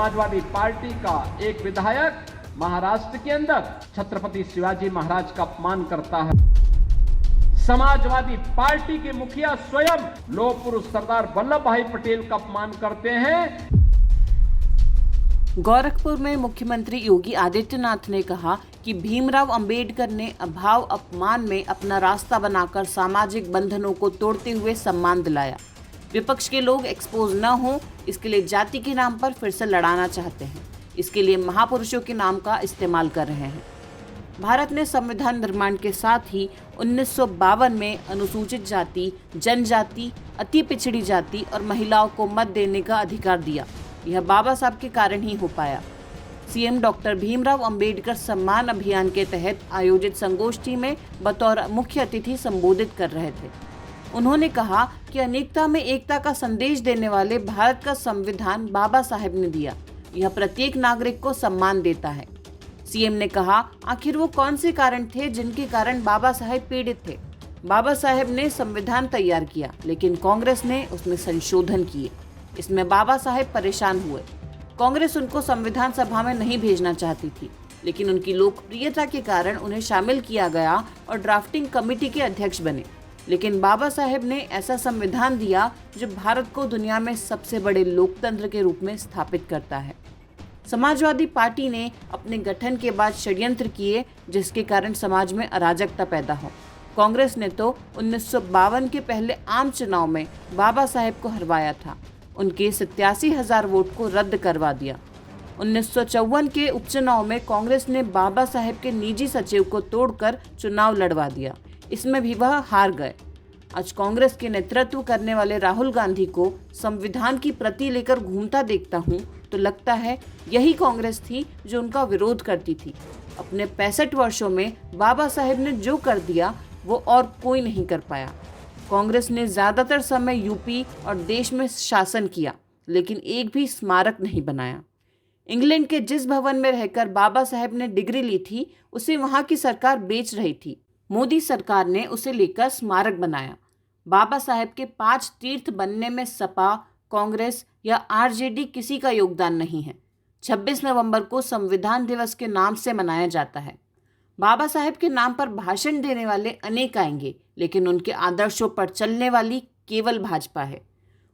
Samajwadi party का एक विधायक महाराष्ट्र के अंदर छत्रपति शिवाजी महाराज का अपमान करता है। समाजवादी पार्टी के मुखिया स्वयं लौह पुरुष सरदार वल्लभ भाई पटेल का अपमान करते हैं। गोरखपुर में मुख्यमंत्री योगी आदित्यनाथ ने कहा कि भीमराव अंबेडकर ने अभाव अपमान में अपना रास्ता बनाकर सामाजिक बंधनों को तोड़ते हुए सम्मान दिलाया। विपक्ष के लोग एक्सपोज न हो, इसके लिए जाति के नाम पर फिर से लड़ाना चाहते हैं। इसके लिए महापुरुषों के नाम का इस्तेमाल कर रहे हैं। भारत ने संविधान निर्माण के साथ ही 1952 में अनुसूचित जाति, जनजाति, अति पिछड़ी जाति और महिलाओं को मत देने का अधिकार दिया। यह बाबा साहब के कारण ही हो पाया। सीएम डॉक्टर भीमराव अंबेडकर सम्मान अभियान के तहत आयोजित संगोष्ठी में बतौर मुख्य अतिथि संबोधित कर रहे थे। उन्होंने कहा कि अनेकता में एकता का संदेश देने वाले भारत का संविधान बाबा साहेब ने दिया। यह प्रत्येक नागरिक को सम्मान देता है। सीएम ने कहा, आखिर वो कौन से कारण थे जिनके कारण बाबा साहेब पीड़ित थे। बाबा साहेब ने संविधान तैयार किया, लेकिन कांग्रेस ने उसमें संशोधन किए। इसमें बाबा साहेब परेशान हुए। कांग्रेस उनको संविधान सभा में नहीं भेजना चाहती थी, लेकिन उनकी लोकप्रियता के कारण उन्हें शामिल किया गया और ड्राफ्टिंग कमेटी के अध्यक्ष बने। लेकिन बाबा साहेब ने ऐसा संविधान दिया जो भारत को दुनिया में सबसे बड़े लोकतंत्र के रूप में स्थापित करता है। समाजवादी पार्टी ने अपने गठन के बाद षड्यंत्र किए, जिसके कारण समाज में अराजकता पैदा हो। कांग्रेस ने तो 1952 के पहले आम चुनाव में बाबा साहेब को हरवाया था। उनके 87,000 वोट को रद्द करवा दिया। 1954 के उपचुनाव में कांग्रेस ने बाबा साहेब के निजी सचिव को तोड़कर चुनाव लड़वा दिया। इसमें भी वह हार गए। आज कांग्रेस के नेतृत्व करने वाले राहुल गांधी को संविधान की प्रति लेकर घूमता देखता हूँ तो लगता है यही कांग्रेस थी जो उनका विरोध करती थी। अपने 65 वर्षों में बाबा साहेब ने जो कर दिया वो और कोई नहीं कर पाया। कांग्रेस ने ज्यादातर समय यूपी और देश में शासन किया, लेकिन एक भी स्मारक नहीं बनाया। इंग्लैंड के जिस भवन में रहकर बाबा साहेब ने डिग्री ली थी, उसे वहां की सरकार बेच रही थी। मोदी सरकार ने उसे लेकर स्मारक बनाया। बाबा साहेब के 5 तीर्थ बनने में सपा, कांग्रेस या आरजेडी किसी का योगदान नहीं है। 26 नवंबर को संविधान दिवस के नाम से मनाया जाता है। बाबा साहेब के नाम पर भाषण देने वाले अनेक आएंगे, लेकिन उनके आदर्शों पर चलने वाली केवल भाजपा है।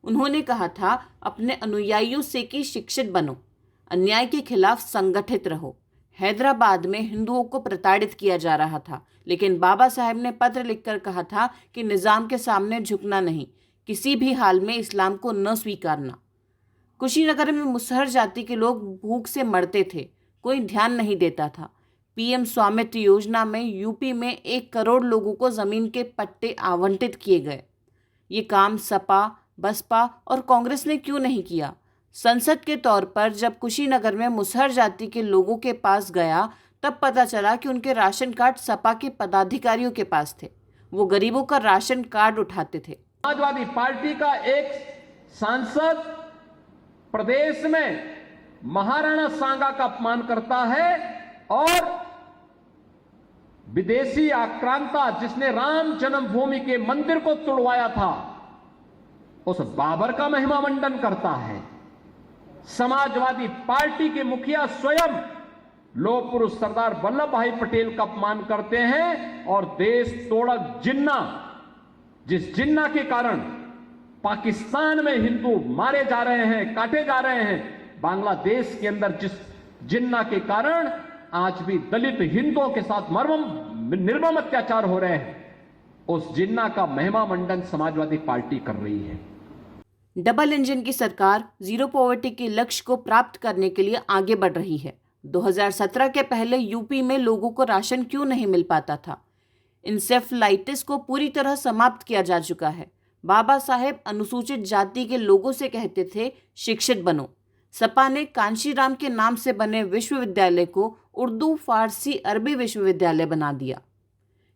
उन्होंने कहा था, अपने अनुयायियों से कि शिक्षित बनो, अन्याय के खिलाफ संगठित रहो। हैदराबाद में हिंदुओं को प्रताड़ित किया जा रहा था, लेकिन बाबा साहेब ने पत्र लिखकर कहा था कि निजाम के सामने झुकना नहीं, किसी भी हाल में इस्लाम को न स्वीकारना। कुशीनगर में मुसहर जाति के लोग भूख से मरते थे, कोई ध्यान नहीं देता था। पीएम स्वामित्व योजना में यूपी में 1 करोड़ लोगों को जमीन के पट्टे आवंटित किए गए। ये काम सपा, बसपा और कांग्रेस ने क्यों नहीं किया? संसद के तौर पर जब कुशीनगर में मुसहर जाति के लोगों के पास गया, तब पता चला कि उनके राशन कार्ड सपा के पदाधिकारियों के पास थे। वो गरीबों का राशन कार्ड उठाते थे। समाजवादी पार्टी का एक सांसद प्रदेश में महाराणा सांगा का अपमान करता है और विदेशी आक्रांता जिसने राम जन्मभूमि के मंदिर को तुड़वाया था, उस बाबर का महिमा मंडन करता है। समाजवादी पार्टी के मुखिया स्वयं लौह पुरुष सरदार वल्लभ भाई पटेल का अपमान करते हैं और देश तोड़क जिन्ना, जिस जिन्ना के कारण पाकिस्तान में हिंदू मारे जा रहे हैं, काटे जा रहे हैं, बांग्लादेश के अंदर जिस जिन्ना के कारण आज भी दलित हिंदुओं के साथ निर्मम अत्याचार हो रहे हैं, उस जिन्ना का महिमा मंडन समाजवादी पार्टी कर रही है। डबल इंजन की सरकार जीरो पॉवर्टी के लक्ष्य को प्राप्त करने के लिए आगे बढ़ रही है। 2017 के पहले यूपी में लोगों को राशन क्यों नहीं मिल पाता था? इंसेफ्लाइटिस को पूरी तरह समाप्त किया जा चुका है। बाबा साहेब अनुसूचित जाति के लोगों से कहते थे, शिक्षित बनो। सपा ने कांशीराम के नाम से बने विश्वविद्यालय को उर्दू, फारसी, अरबी विश्वविद्यालय बना दिया।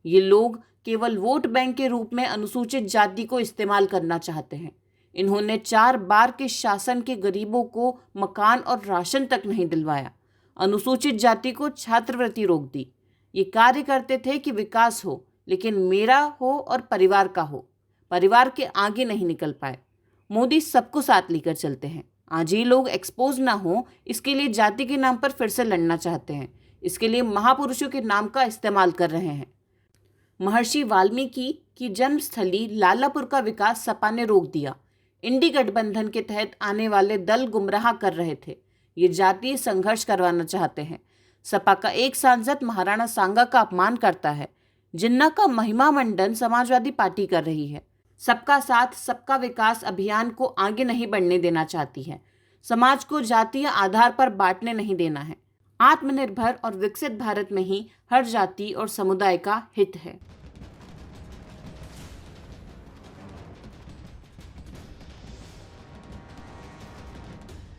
ये लोग केवल वोट बैंक के रूप में अनुसूचित जाति को इस्तेमाल करना चाहते हैं। इन्होंने 4 बार के शासन के गरीबों को मकान और राशन तक नहीं दिलवाया। अनुसूचित जाति को छात्रवृत्ति रोक दी। ये कार्य करते थे कि विकास हो, लेकिन मेरा हो और परिवार का हो। परिवार के आगे नहीं निकल पाए। मोदी सबको साथ लेकर चलते हैं। आज ये लोग एक्सपोज ना हो, इसके लिए जाति के नाम पर फिर से लड़ना चाहते हैं। इसके लिए महापुरुषों के नाम का इस्तेमाल कर रहे हैं। महर्षि वाल्मीकि की जन्मस्थली लालापुर का विकास सपा ने रोक दिया। इंडी गठबंधन के तहत आने वाले दल गुमराह कर रहे थे। ये जातीय संघर्ष करवाना चाहते हैं। सपा का एक सांसद महाराणा सांगा का अपमान करता है। जिन्ना का महिमा मंडन समाजवादी पार्टी कर रही है। सबका साथ सबका विकास अभियान को आगे नहीं बढ़ने देना चाहती है। समाज को जातीय आधार पर बांटने नहीं देना है। आत्मनिर्भर और विकसित भारत में ही हर जाति और समुदाय का हित है।